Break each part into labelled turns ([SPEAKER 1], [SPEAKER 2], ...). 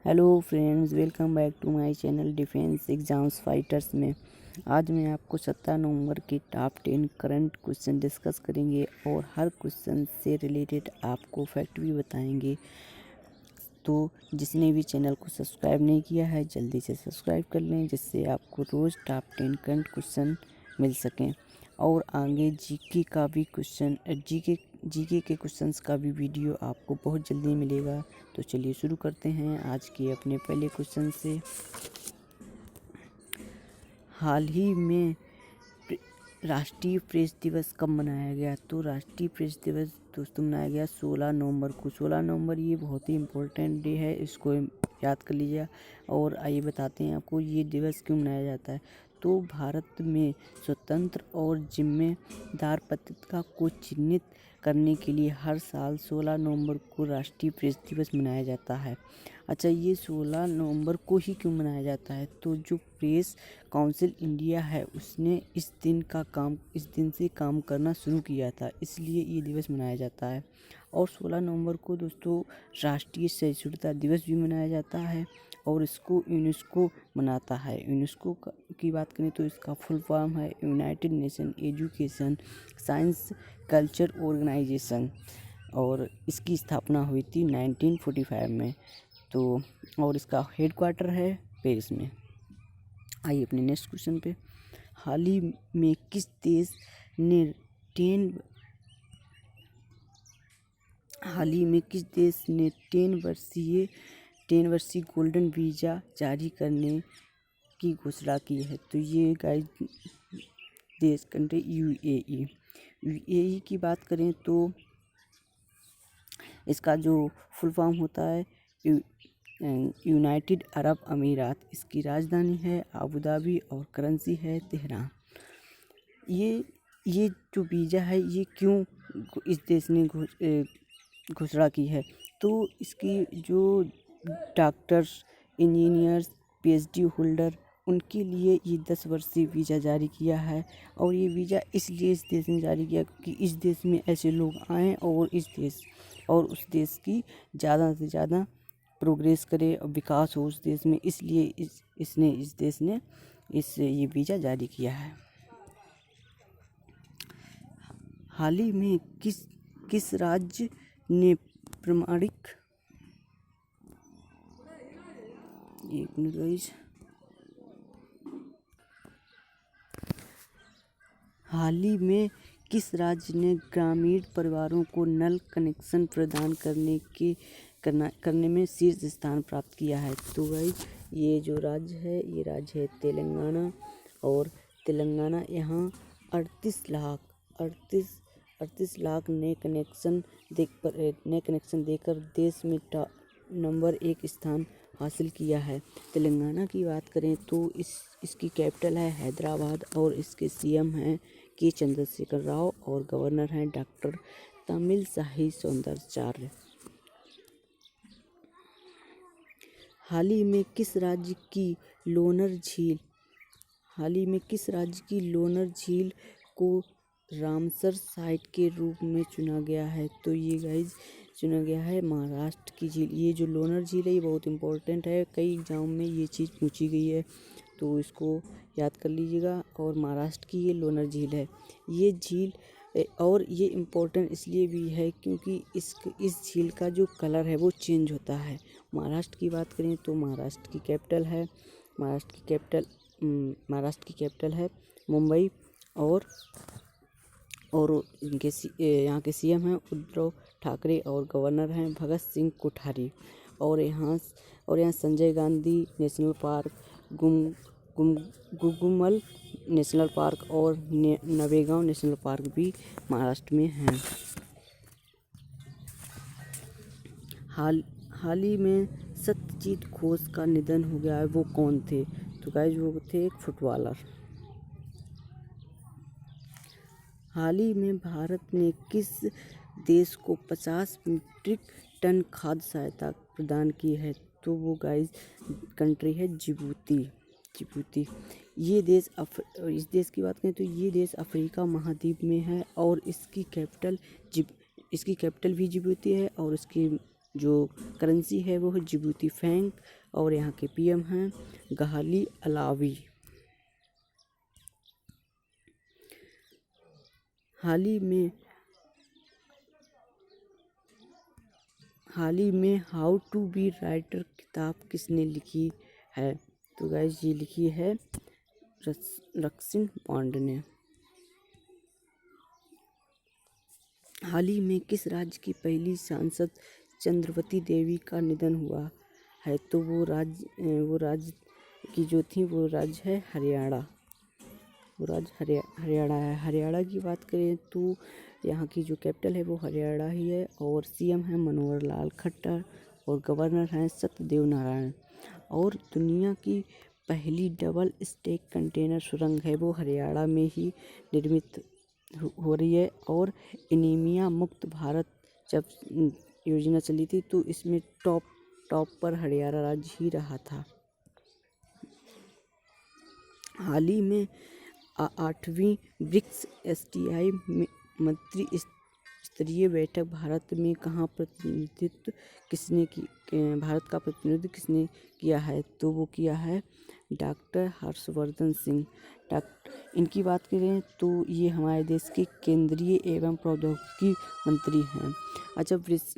[SPEAKER 1] Hello friends, welcome back to my channel defence exams fighters में। आज मैं आपको 17 नवंबर के टॉप 10 करंट क्वेश्चन डिस्कस करेंगे और हर क्वेश्चन से रिलेटेड आपको फैक्ट भी बताएंगे। तो जिसने भी चैनल को सब्सक्राइब नहीं किया है जल्दी से सब्सक्राइब कर लें, जिससे आपको रोज़ टॉप 10 करंट क्वेश्चन मिल सकें। और आगे जीके का भी क्वेश्चन जीके के क्वेश्चंस का भी वीडियो आपको बहुत जल्दी मिलेगा। तो चलिए शुरू करते हैं आज के अपने पहले क्वेश्चन से। हाल ही में राष्ट्रीय प्रेस दिवस कब मनाया गया? तो राष्ट्रीय प्रेस दिवस दोस्तों मनाया गया 16 नवंबर को। 16 नवंबर ये बहुत ही इम्पोर्टेंट डे है, इसको याद कर लीजिए। और आइए बताते हैं आपको ये दिवस क्यों मनाया जाता है। तो भारत में स्वतंत्र और जिम्मेदार पत्रिका को चिन्हित करने के लिए हर साल 16 नवंबर को राष्ट्रीय प्रेस दिवस मनाया जाता है। अच्छा, ये 16 नवंबर को ही क्यों मनाया जाता है? तो जो प्रेस काउंसिल इंडिया है उसने इस दिन से काम करना शुरू किया था, इसलिए ये दिवस मनाया जाता है। और 16 नवंबर को दोस्तों राष्ट्रीय सहिष्णुता दिवस भी मनाया जाता है और इसको यूनेस्को मनाता है। यूनेस्को की बात करें तो इसका फुल फॉर्म है united nation education science culture organisation, और इसकी स्थापना हुई थी 1945 में। तो और इसका हेडक्वार्टर है पेरिस में। आइए अपने नेक्स्ट क्वेश्चन पे। हाल ही में किस देश ने 10 वर्षीय गोल्डन वीज़ा जारी करने की घोषणा की है? तो ये गाइस देश कंट्री यूएई की बात करें तो इसका जो फुल फॉर्म होता है यूनाइटेड अरब अमीरात। इसकी राजधानी है अबू धाबी और करेंसी है तिहरान। ये जो वीज़ा है ये क्यों इस देश ने घोषणा की है? तो इसकी जो डॉक्टर्स, इंजीनियर्स, पीएचडी होल्डर, उनके लिए ये 10 वर्षीय वीज़ा जारी किया है। और ये वीज़ा इसलिए इस देश ने जारी किया क्योंकि इस देश में ऐसे लोग आएँ और उस देश की ज़्यादा से ज़्यादा प्रोग्रेस करे और विकास हो उस देश में, इसलिए इस देश ने ये वीज़ा जारी किया है। हाल ही में किस राज्य ने प्रमाणिक हाल ही में किस राज्य ने ग्रामीण परिवारों को नल कनेक्शन प्रदान करने में शीर्ष स्थान प्राप्त किया है? तो गाइस ये जो राज्य है ये राज्य है तेलंगाना। और तेलंगाना यहाँ 38 लाख नए कनेक्शन देकर देश में नंबर 1 स्थान हासिल किया है। तेलंगाना की बात करें तो इसकी कैपिटल है हैदराबाद और इसके सीएम हैं के चंद्रशेखर राव और गवर्नर हैं डॉक्टर तमिलसाई सौंदरचार्य। हाल ही में किस राज्य की लोनर झील को रामसर साइट के रूप में चुना गया है? तो ये गाइज चुना गया है महाराष्ट्र की झील। ये जो लोनर झील है ये बहुत इंपॉर्टेंट है, कई एग्जाम में ये चीज़ पूछी गई है, तो इसको याद कर लीजिएगा। और महाराष्ट्र की ये लोनर झील है। ये झील और ये इम्पोर्टेंट इसलिए भी है क्योंकि इस झील का जो कलर है वो चेंज होता है। महाराष्ट्र की बात करें तो महाराष्ट्र की कैपिटल है मुंबई। और इनके यहाँ के सीएम हैं उद्धव ठाकरे और गवर्नर हैं भगत सिंह कोठारी। और यहाँ Sanjay Gandhi national park, Gugamal national park और नवेगांव नेशनल पार्क भी महाराष्ट्र में हैं। हाल ही में सत्यजीत घोष का निधन हो गया है, वो कौन थे? तो गाइस वो थे एक फुटबॉलर। हाल ही में भारत ने किस देश को 50 मीट्रिक टन खाद्य सहायता प्रदान की है? तो वो गाइस कंट्री है जिबूती। ये देश इस देश की बात करें तो ये देश अफ्रीका महाद्वीप में है और इसकी कैपिटल भी जिबूती है और इसकी जो करेंसी है वो है जिबूती फ्रैंक और यहाँ के पीएम हैं गहाली अलावी। हाल ही में हाउ टू बी राइटर किताब किसने लिखी है? तो गाइस ये लिखी है रस्किन बॉन्ड ने। हाल ही में किस राज्य की पहली सांसद चंद्रवती देवी का निधन हुआ है? तो वो राज्य की जो थी वो राज्य है हरियाणा। वो राज्य हरियाणा है। हरियाणा की बात करें तो यहाँ की जो कैपिटल है वो हरियाणा ही है और सीएम है मनोहर लाल खट्टर और गवर्नर हैं सत्यदेव नारायण। और दुनिया की पहली डबल स्टैक कंटेनर सुरंग है वो हरियाणा में ही निर्मित हो रही है। और एनीमिया मुक्त भारत जब योजना चली थी तो इसमें टॉप पर हरियाणा राज्य ही रहा था। हाल ही में 8वीं ब्रिक्स एसटीआई मंत्री स्तरीय बैठक भारत में भारत का प्रतिनिधित्व किसने किया है? तो वो किया है डॉक्टर हर्षवर्धन सिंह। इनकी बात करें तो ये हमारे देश के केंद्रीय एवं प्रौद्योगिकी मंत्री हैं। अच्छा, ब्रिक्स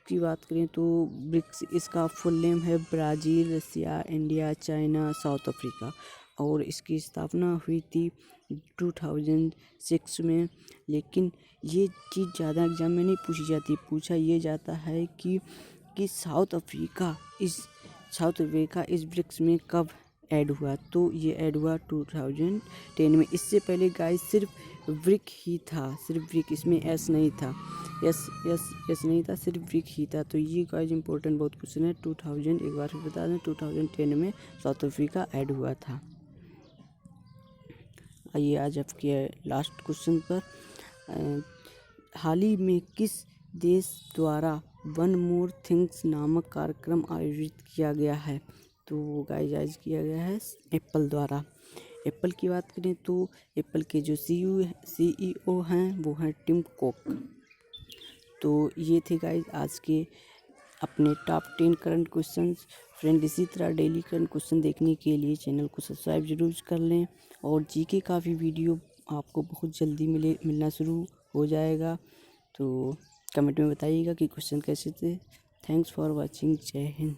[SPEAKER 1] की बात करें तो ब्रिक्स इसका फुल नेम है ब्राज़ील, रसिया, इंडिया, चाइना, साउथ अफ्रीका। और इसकी स्थापना हुई थी 2006 में। लेकिन ये चीज़ ज़्यादा एग्जाम में नहीं पूछी जाती, पूछा ये जाता है कि साउथ अफ्रीका इस ब्रिक्स में कब ऐड हुआ? तो ये ऐड हुआ 2010 में। इससे पहले गाइस सिर्फ ब्रिक ही था, सिर्फ ब्रिक, इसमें एस नहीं था, यस नहीं था, सिर्फ ब्रिक ही था। तो ये गाइस इंपॉर्टेंट बहुत क्वेश्चन है। 2000 एक बार फिर बता दें 2010 में साउथ अफ्रीका ऐड हुआ था। आइए आज आपके लास्ट क्वेश्चन पर। हाल ही में किस देश द्वारा वन मोर थिंग्स नामक कार्यक्रम आयोजित किया गया है? तो वो गाइस किया गया है एप्पल द्वारा। एप्पल की बात करें तो एप्पल के जो CEO हैं वो हैं टिम कुक। तो ये थे गाइस आज के अपने टॉप 10 करंट क्वेश्चंस। फ्रेंड इसी तरह डेली करंट क्वेश्चन देखने के लिए चैनल को सब्सक्राइब जरूर कर लें और जीके का भी वीडियो आपको बहुत जल्दी मिलना शुरू हो जाएगा। तो कमेंट में बताइएगा कि क्वेश्चन कैसे थे। Thanks for watching. जय हिंद।